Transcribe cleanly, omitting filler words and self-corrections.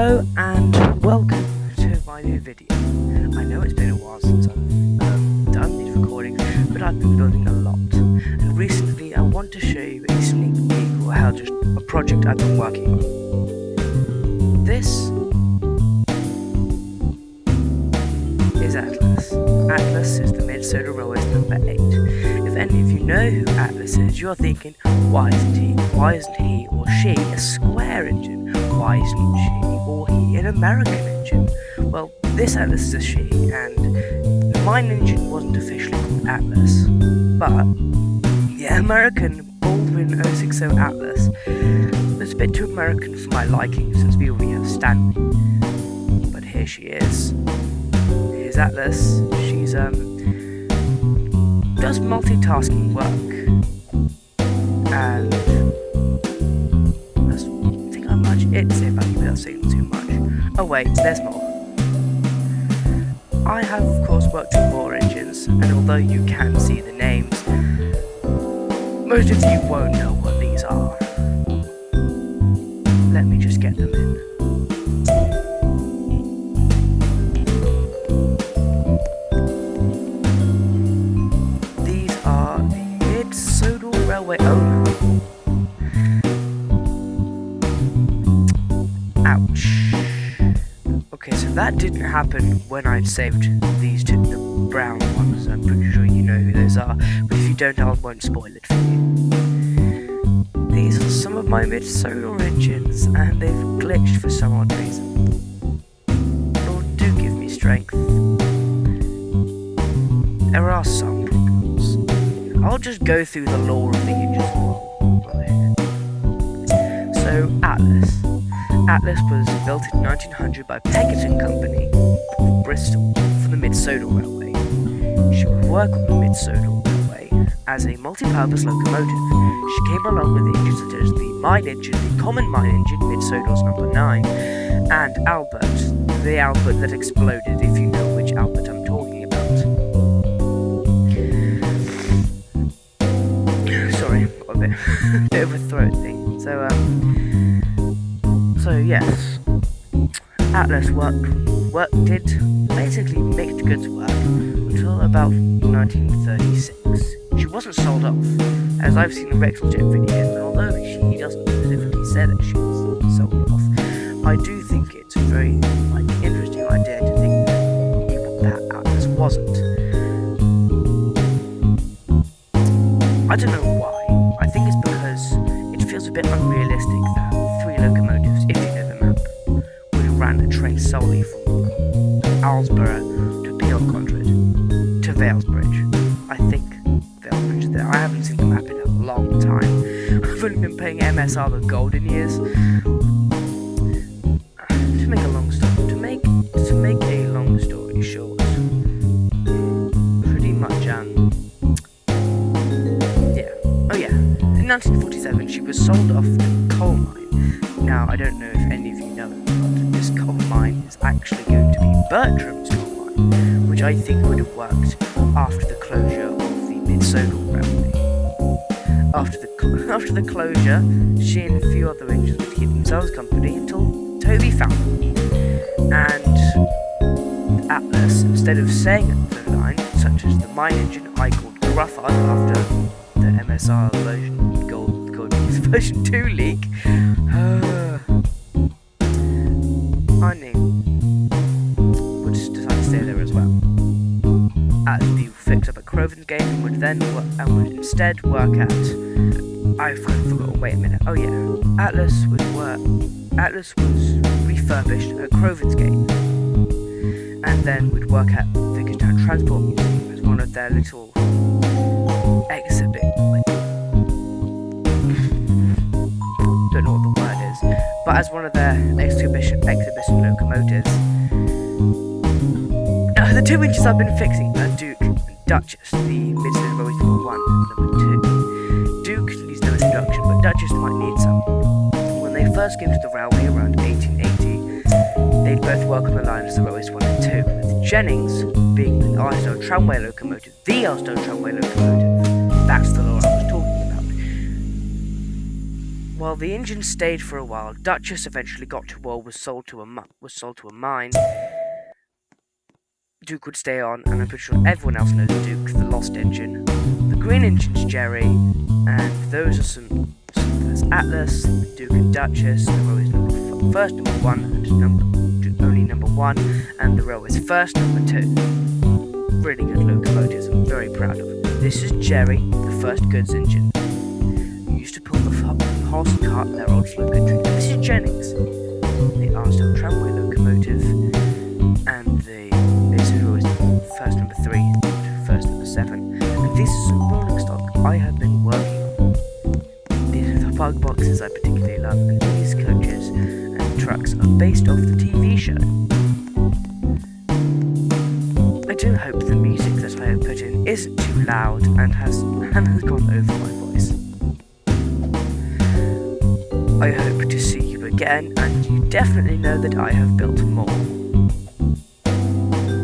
Hello and welcome to my new video. I know it's been a while since I've done these recordings, but I've been building a lot. And recently I want to show you a sneak peek or how just a project I've been working on. This is Atlas. Atlas is the Minnesota Railway's number 8. If any of you know who Atlas is, you're thinking, why isn't he or she a square engine? Why isn't she or he an American engine? Well, this Atlas is a she, and mine engine wasn't officially called Atlas, but the American Baldwin 060 Atlas was a bit too American for my liking since we already have Stanley. But here she is. Here's Atlas. She's does multitasking work, and that's how much it say about you without saying too much. Oh wait, there's more. I have of course worked with more engines, and although you can see the names, most of you won't know what these are. Let me just get them in. These are the Mid-Sodal Railway. Ouch. Okay, so that didn't happen when I'd saved these two, the brown ones. I'm pretty sure you know who those are, but if you don't, I won't spoil it for you. These are some of my mid-sodal engines, and they've glitched for some odd reason. Lord, do give me strength. There are some problems. I'll just go through the lore of the engines while here. So, Atlas was built in 1900 by Peggott & Company of Bristol for the Mid-Sodal Railway. She would work on the Mid-Sodal Railway as a multi-purpose locomotive. She came along with engines such as the mine engine, the common mine engine, Mid-Sodal's number 9, and Albert, the Albert that exploded, if you know which Albert I'm talking about. Sorry, got a bit of a throat thing. So yes, Atlas did basically mixed goods work until about 1936. She wasn't sold off, as I've seen the Rexeljet videos, and although she doesn't specifically say that she was sold off, I do think it's a very interesting idea to think that Atlas wasn't. I don't know why. I think it's because it feels a bit unrealistic that 3 locomotives, if you know the map, would have ran a train solely from Alsborough to Peelcondred to Valesbridge. I think Valesbridge is there. I haven't seen the map in a long time. I've only been playing MSR the golden years. To make a long story short, pretty much in 1947 she was sold off to coal mine. Now I don't know if any of you know, but this coal mine is actually going to be Bertram's coal mine, which I think would have worked after the closure of the Mid-Sodal Railway. After the closure, she and a few other engines would keep themselves company until Toby found them. And Atlas, instead of saying the line, such as the mine engine I called Gruffard after the MSR version, version 2 leak, our name would just decide to stay there as well. Atlas would be fixed up at Croven's Gate and would instead work at, I've forgotten, wait a minute, oh yeah, Atlas was refurbished at Croven's Gate, and then would work at Vicarstown Transport Museum as one of their little exhibit, don't know what the word is, but as one of their exhibition locomotives. The 2 engines I've been fixing are Duke and Duchess, the Mid-Sodal Railway number 1 and number 2. Duke needs no introduction, but Duchess might need some. When they first came to the railway around 1880, they'd both work on the line as the Railways 1 and 2, with Jennings being the Eilstone tramway locomotive, That's the law I was talking about. While the engine stayed for a while, Duchess eventually got to war, was sold to a mine. Duke would stay on, and I'm pretty sure everyone else knows Duke, the lost engine. The green engine's Jerry, and those are there's Atlas, Duke and Duchess. The row is number 1, and only number 1, and the row is first number 2. Really good locomotives, I'm very proud of. This is Jerry, the first goods engine. He used to pull the horse and cart in their old slow country. And this is Jennings, the Armstrong tramway locomotive, and this is always first number 3 to first number 7. And this is some rolling stock I have been working on. These are the bug boxes I particularly love, and these coaches and trucks are based off the TV show. I do hope the music that I have put in isn't too loud and has gone over my voice. I hope to see you again, and you definitely know that I have built more.